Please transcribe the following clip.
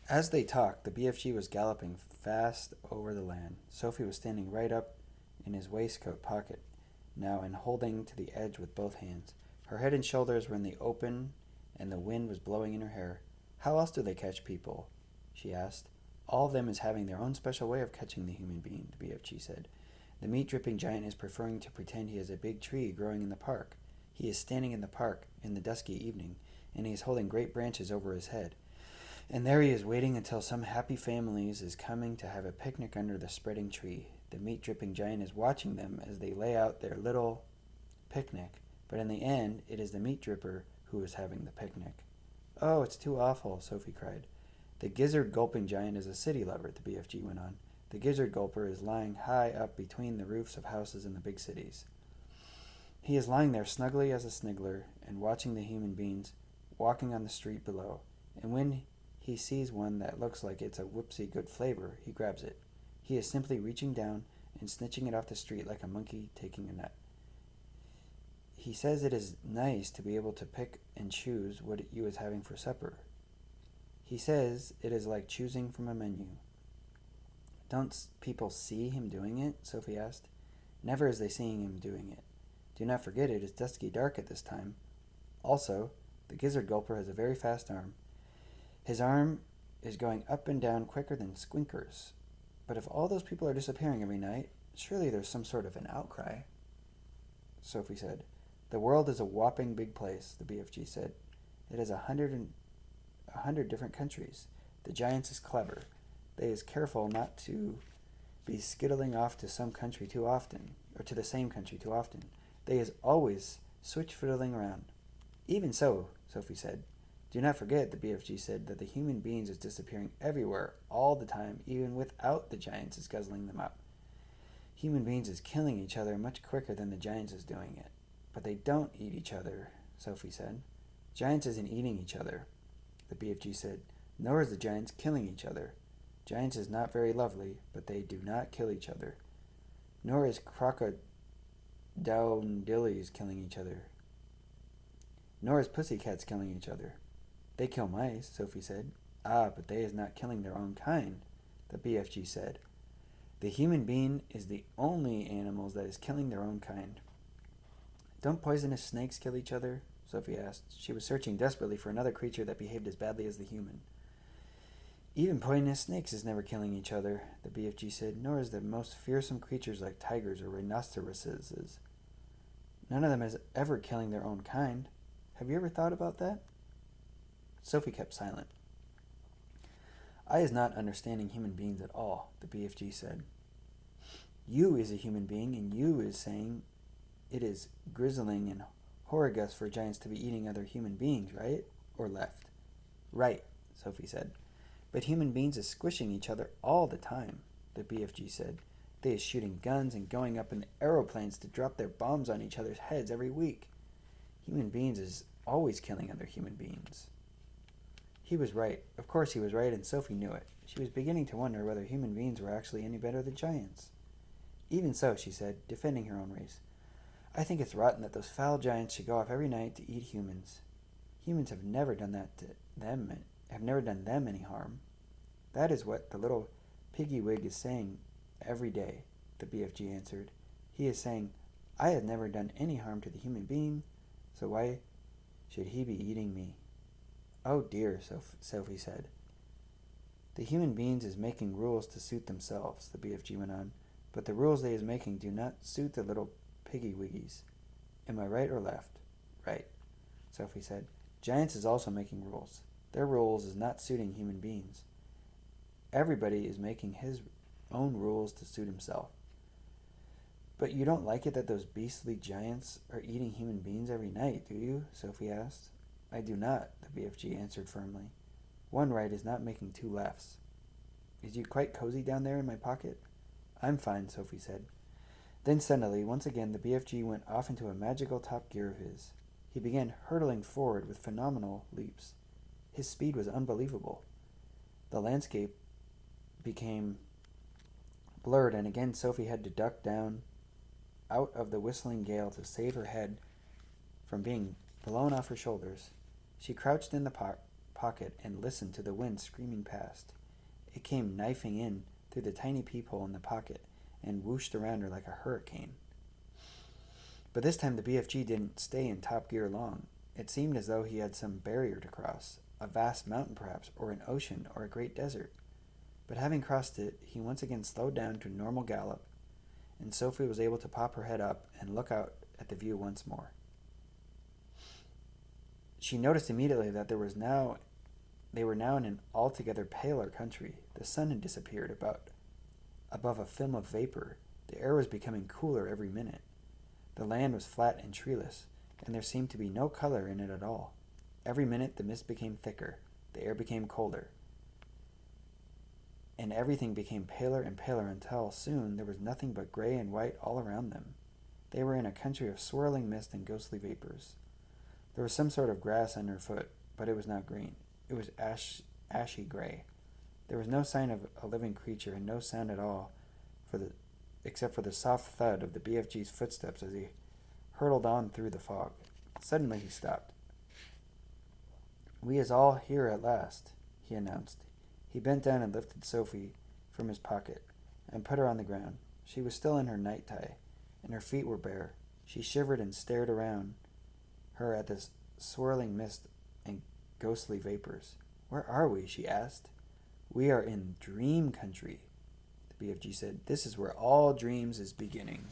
As they talked, the BFG was galloping fast over the land. Sophie was standing right up in his waistcoat pocket now and holding to the edge with both hands. Her head and shoulders were in the open, and the wind was blowing in her hair. How else do they catch people? She asked. All of them is having their own special way of catching the human being, the BFG said. The meat dripping giant is preferring to pretend he is a big tree growing in the park. He is standing in the park in the dusky evening, and he is holding great branches over his head. And there he is waiting until some happy families is coming to have a picnic under the spreading tree. The meat dripping giant is watching them as they lay out their little picnic, but in the end it is the meat dripper who is having the picnic. Oh, it's too awful, Sophie cried. The gizzard gulping giant is a city lover, the BFG went on. The gizzard gulper is lying high up between the roofs of houses in the big cities. He is lying there snugly as a sniggler and watching the human beings walking on the street below. And when he sees one that looks like it's a whoopsie good flavor, he grabs it. He is simply reaching down and snitching it off the street like a monkey taking a nut. He says it is nice to be able to pick and choose what you is having for supper. He says it is like choosing from a menu. Don't people see him doing it? Sophie asked. Never is they seeing him doing it. Do not forget it is dusky dark at this time. Also, the gizzard gulper has a very fast arm. His arm is going up and down quicker than Squinker's. But if all those people are disappearing every night, surely there's some sort of an outcry, Sophie said. The world is a whopping big place, the BFG said. It has 100 different countries. The giants is clever. They is careful not to be skittling off to some country too often, or to the same country too often. They is always switch fiddling around. Even so, Sophie said, do not forget, the BFG said, that the human beings is disappearing everywhere all the time, even without the giants is guzzling them up. Human beings is killing each other much quicker than the giants is doing it. But they don't eat each other, Sophie said. Giants isn't eating each other, the BFG said, nor is the giants killing each other. Giants is not very lovely, but they do not kill each other. Nor is crocodillies killing each other. Nor is pussycats killing each other. They kill mice, Sophie said. Ah, but they is not killing their own kind, the BFG said. The human being is the only animals that is killing their own kind. Don't poisonous snakes kill each other? Sophie asked. She was searching desperately for another creature that behaved as badly as the human. Even poisonous snakes is never killing each other, the BFG said, nor is the most fearsome creatures like tigers or rhinoceroses. None of them is ever killing their own kind. Have you ever thought about that? Sophie kept silent. I is not understanding human beings at all, the BFG said. You is a human being, and you is saying it is grizzling and horrigus for giants to be eating other human beings, right? Or left? Right, Sophie said. But human beings is squishing each other all the time, the BFG said. They is shooting guns and going up in aeroplanes to drop their bombs on each other's heads every week. Human beings is always killing other human beings. He was right. Of course he was right, and Sophie knew it. She was beginning to wonder whether human beings were actually any better than giants. Even so, she said, defending her own race, I think it's rotten that those foul giants should go off every night to eat humans. Humans have never done that to them, have never done them any harm. That is what the little piggywig is saying every day, the BFG answered. He is saying, I have never done any harm to the human being, so why should he be eating me? Oh dear, Sophie said. The human beings is making rules to suit themselves, the BFG went on, but the rules they is making do not suit the little piggywiggies. Am I right or left? Right, Sophie said. Giants is also making rules. Their rules is not suiting human beings. Everybody is making his own rules to suit himself. But you don't like it that those beastly giants are eating human beings every night, do you? Sophie asked. I do not, the BFG answered firmly. One right is not making two lefts. Is you quite cozy down there in my pocket? I'm fine, Sophie said. Then suddenly, once again, the BFG went off into a magical top gear of his. He began hurtling forward with phenomenal leaps. His speed was unbelievable. The landscape became blurred, and again Sophie had to duck down out of the whistling gale to save her head from being blown off her shoulders. She crouched in the pocket and listened to the wind screaming past. It came knifing in through the tiny peephole in the pocket and whooshed around her like a hurricane. But this time the BFG didn't stay in top gear long. It seemed as though he had some barrier to cross, a vast mountain perhaps, or an ocean, or a great desert. But having crossed it, he once again slowed down to normal gallop, and Sophie was able to pop her head up and look out at the view once more. She noticed immediately that they were now in an altogether paler country. The sun had disappeared above a film of vapor. The air was becoming cooler every minute. The land was flat and treeless, and there seemed to be no color in it at all. Every minute the mist became thicker, the air became colder, and everything became paler and paler until soon there was nothing but gray and white all around them. They were in a country of swirling mist and ghostly vapors. There was some sort of grass underfoot, but it was not green. It was ashy gray. There was no sign of a living creature and no sound at all except for the soft thud of the BFG's footsteps as he hurtled on through the fog. Suddenly he stopped. "We is all here at last," he announced. He bent down and lifted Sophie from his pocket and put her on the ground. She was still in her night tie, and her feet were bare. She shivered and stared around her at this swirling mist and ghostly vapors. "Where are we?" she asked. "We are in dream country," the BFG said. "This is where all dreams is beginning."